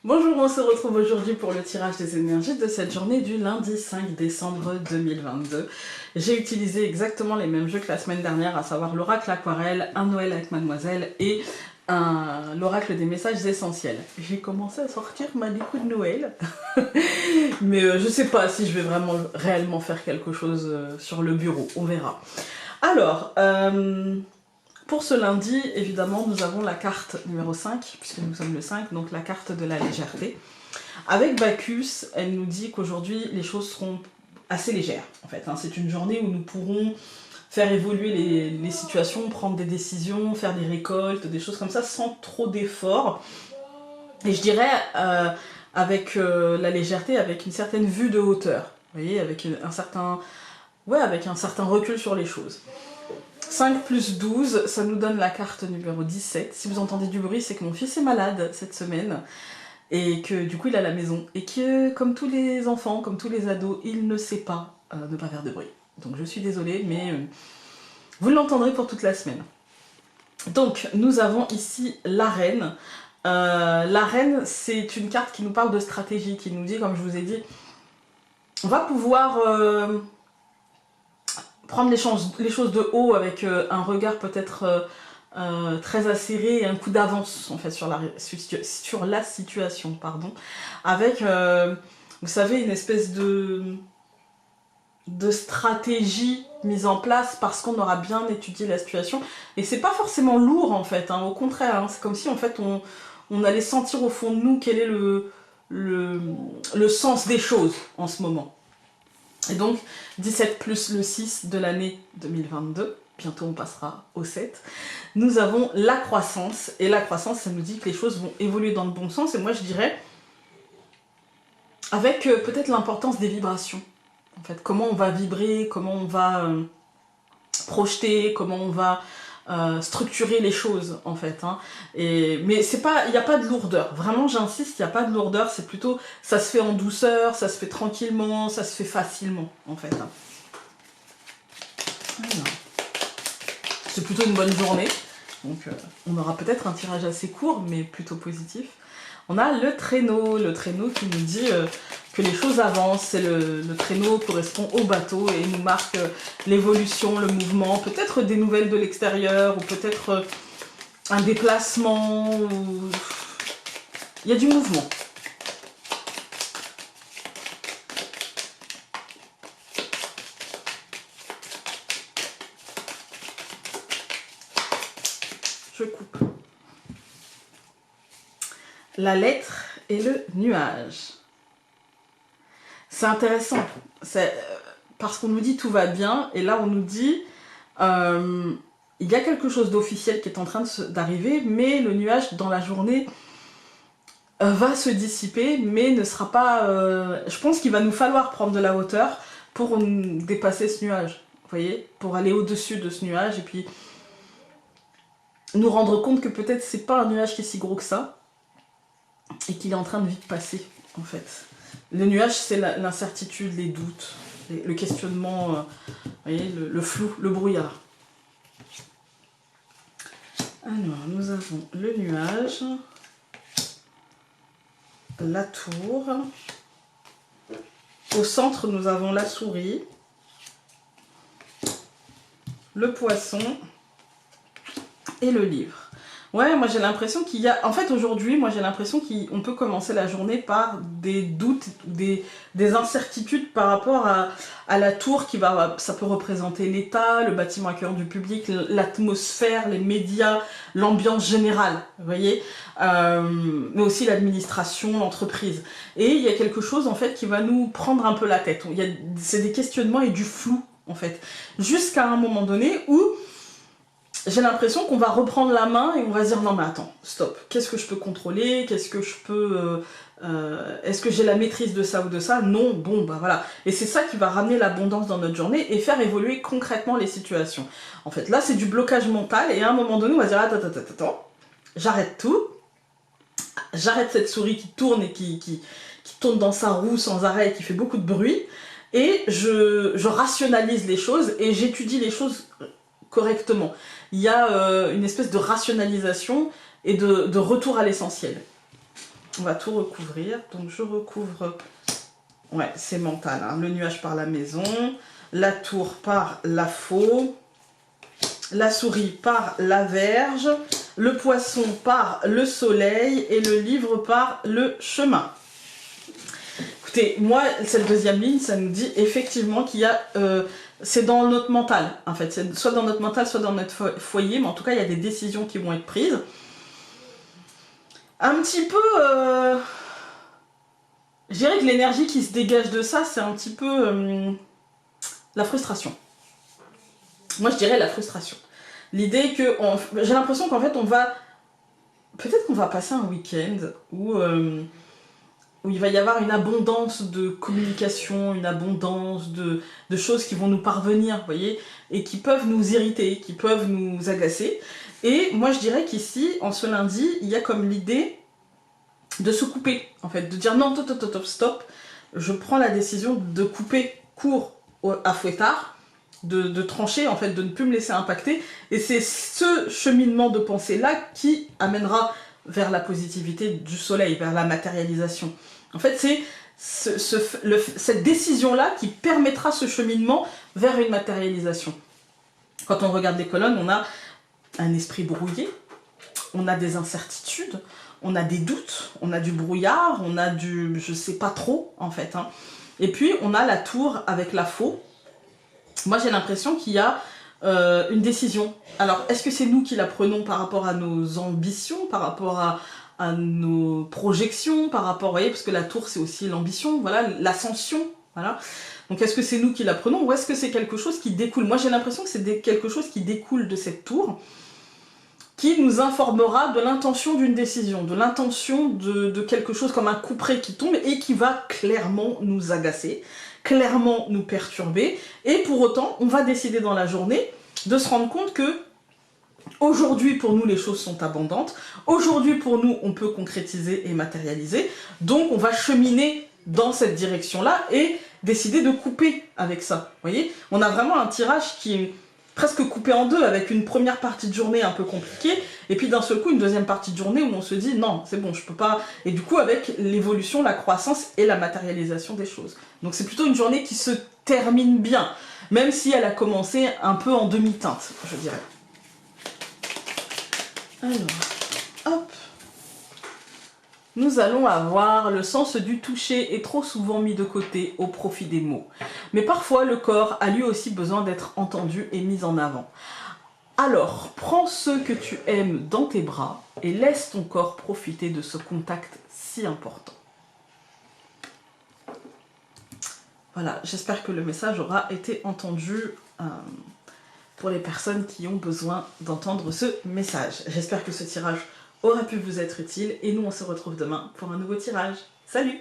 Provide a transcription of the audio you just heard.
Bonjour, on se retrouve aujourd'hui pour le tirage des énergies de cette journée du lundi 5 décembre 2022. J'ai utilisé exactement les mêmes jeux que la semaine dernière, à savoir l'oracle aquarelle, un Noël avec Mademoiselle et l'oracle des messages essentiels. J'ai commencé à sortir ma déco de Noël, mais je sais pas si je vais vraiment réellement faire quelque chose sur le bureau, on verra. Alors, pour ce lundi, évidemment, nous avons la carte numéro 5, puisque nous sommes le 5, donc la carte de la légèreté. Avec Bacchus, elle nous dit qu'aujourd'hui, les choses seront assez légères, en fait. C'est une journée où nous pourrons faire évoluer les situations, prendre des décisions, faire des récoltes, des choses comme ça, sans trop d'efforts. Et je dirais, avec la légèreté, avec une certaine vue de hauteur, vous voyez, avec un certain recul sur les choses. 5 plus 12, ça nous donne la carte numéro 17. Si vous entendez du bruit, c'est que mon fils est malade cette semaine et que du coup il est à la maison. Et que comme tous les enfants, comme tous les ados, il ne sait pas ne pas faire de bruit. Donc je suis désolée, mais vous l'entendrez pour toute la semaine. Donc nous avons ici la reine. La reine, c'est une carte qui nous parle de stratégie, qui nous dit, comme je vous ai dit, on va pouvoir... prendre les choses de haut avec un regard peut-être très acéré et un coup d'avance en fait sur la situation, pardon, avec vous savez une espèce de stratégie mise en place parce qu'on aura bien étudié la situation, et c'est pas forcément lourd en fait, au contraire, c'est comme si en fait on allait sentir au fond de nous quel est le sens des choses en ce moment. Et donc, 17 plus le 6 de l'année 2022, bientôt on passera au 7, nous avons la croissance. Et la croissance, ça nous dit que les choses vont évoluer dans le bon sens. Et moi, je dirais, avec peut-être l'importance des vibrations. En fait, comment on va vibrer, comment on va projeter, comment on va structurer les choses, en fait. Mais il n'y a pas de lourdeur. Vraiment, j'insiste, il n'y a pas de lourdeur. C'est plutôt, ça se fait en douceur, ça se fait tranquillement, ça se fait facilement, en fait. C'est plutôt une bonne journée. Donc, on aura peut-être un tirage assez court, mais plutôt positif. On a le traîneau qui nous dit que les choses avancent. Le traîneau correspond au bateau et nous marque l'évolution, le mouvement, peut-être des nouvelles de l'extérieur, ou peut-être un déplacement. Il y a du mouvement. Je coupe. La lettre et le nuage. C'est intéressant, parce qu'on nous dit tout va bien, et là on nous dit il y a quelque chose d'officiel qui est en train d'arriver, mais le nuage dans la journée va se dissiper, mais ne sera pas... je pense qu'il va nous falloir prendre de la hauteur pour dépasser ce nuage, vous voyez, pour aller au-dessus de ce nuage, et puis nous rendre compte que peut-être c'est pas un nuage qui est si gros que ça, et qu'il est en train de vite passer, en fait. Le nuage, c'est l'incertitude, les doutes, le questionnement, vous voyez, le flou, le brouillard. Alors, nous avons le nuage, la tour. Au centre, nous avons la souris, le poisson et le livre. Ouais, moi j'ai l'impression qu'il y a... En fait, aujourd'hui, moi j'ai l'impression qu'on peut commencer la journée par des doutes, des incertitudes par rapport à la tour qui va... Ça peut représenter l'État, le bâtiment accueillant du public, l'atmosphère, les médias, l'ambiance générale, vous voyez, mais aussi l'administration, l'entreprise. Et il y a quelque chose, en fait, qui va nous prendre un peu la tête. C'est des questionnements et du flou, en fait. Jusqu'à un moment donné où... j'ai l'impression qu'on va reprendre la main et on va se dire non mais attends, stop, qu'est-ce que je peux contrôler, qu'est-ce que je peux... est-ce que j'ai la maîtrise de ça ou de ça? Non, bon bah voilà. Et c'est ça qui va ramener l'abondance dans notre journée et faire évoluer concrètement les situations. En fait là c'est du blocage mental et à un moment donné on va dire attends, j'arrête tout, j'arrête cette souris qui tourne et qui tourne dans sa roue sans arrêt et qui fait beaucoup de bruit, et je rationalise les choses et j'étudie les choses correctement. Il y a une espèce de rationalisation et de retour à l'essentiel. On va tout recouvrir. Donc je recouvre, ouais, c'est mental, hein. Le nuage par la maison, la tour par la faux, la souris par la verge, le poisson par le soleil et le livre par le chemin. Écoutez, moi, cette deuxième ligne, ça nous dit effectivement qu'il y a... c'est dans notre mental, en fait. C'est soit dans notre mental, soit dans notre foyer, mais en tout cas, il y a des décisions qui vont être prises. Un petit peu... je dirais que l'énergie qui se dégage de ça, c'est un petit peu la frustration. Moi, je dirais la frustration. L'idée que... J'ai l'impression qu'en fait, on va... Peut-être qu'on va passer un week-end où il va y avoir une abondance de communication, une abondance de choses qui vont nous parvenir, vous voyez, et qui peuvent nous irriter, qui peuvent nous agacer. Et moi, je dirais qu'ici, en ce lundi, il y a comme l'idée de se couper, en fait, de dire non, stop, je prends la décision de couper court à fouettard, de trancher, en fait, de ne plus me laisser impacter. Et c'est ce cheminement de pensée-là qui amènera vers la positivité du soleil, vers la matérialisation. En fait, c'est cette décision-là qui permettra ce cheminement vers une matérialisation. Quand on regarde les colonnes, on a un esprit brouillé, on a des incertitudes, on a des doutes, on a du brouillard, on a du je sais pas trop, en fait, hein. Et puis, on a la tour avec la faux. Moi, j'ai l'impression qu'il y a une décision. Alors, est-ce que c'est nous qui la prenons par rapport à nos ambitions, par rapport à nos projections, par rapport, vous voyez, parce que la tour, c'est aussi l'ambition, voilà, l'ascension, voilà. Donc, est-ce que c'est nous qui la prenons ou est-ce que c'est quelque chose qui découle? Moi, j'ai l'impression que c'est quelque chose qui découle de cette tour, qui nous informera de l'intention d'une décision, de l'intention de quelque chose comme un couperet qui tombe et qui va clairement nous agacer, clairement nous perturber, et pour autant, on va décider dans la journée de se rendre compte que aujourd'hui, pour nous, les choses sont abondantes, aujourd'hui, pour nous, on peut concrétiser et matérialiser, donc on va cheminer dans cette direction-là et décider de couper avec ça, vous voyez. On a vraiment un tirage qui est presque coupé en deux, avec une première partie de journée un peu compliquée, et puis d'un seul coup une deuxième partie de journée où on se dit non, c'est bon, je peux pas, et du coup avec l'évolution, la croissance et la matérialisation des choses. Donc c'est plutôt une journée qui se termine bien, même si elle a commencé un peu en demi-teinte, je dirais. Alors, hop. Nous allons avoir le sens du toucher est trop souvent mis de côté au profit des mots. Mais parfois, le corps a lui aussi besoin d'être entendu et mis en avant. Alors, prends ceux que tu aimes dans tes bras et laisse ton corps profiter de ce contact si important. Voilà, j'espère que le message aura été entendu pour les personnes qui ont besoin d'entendre ce message. J'espère que ce tirage aura pu vous être utile et nous on se retrouve demain pour un nouveau tirage. Salut!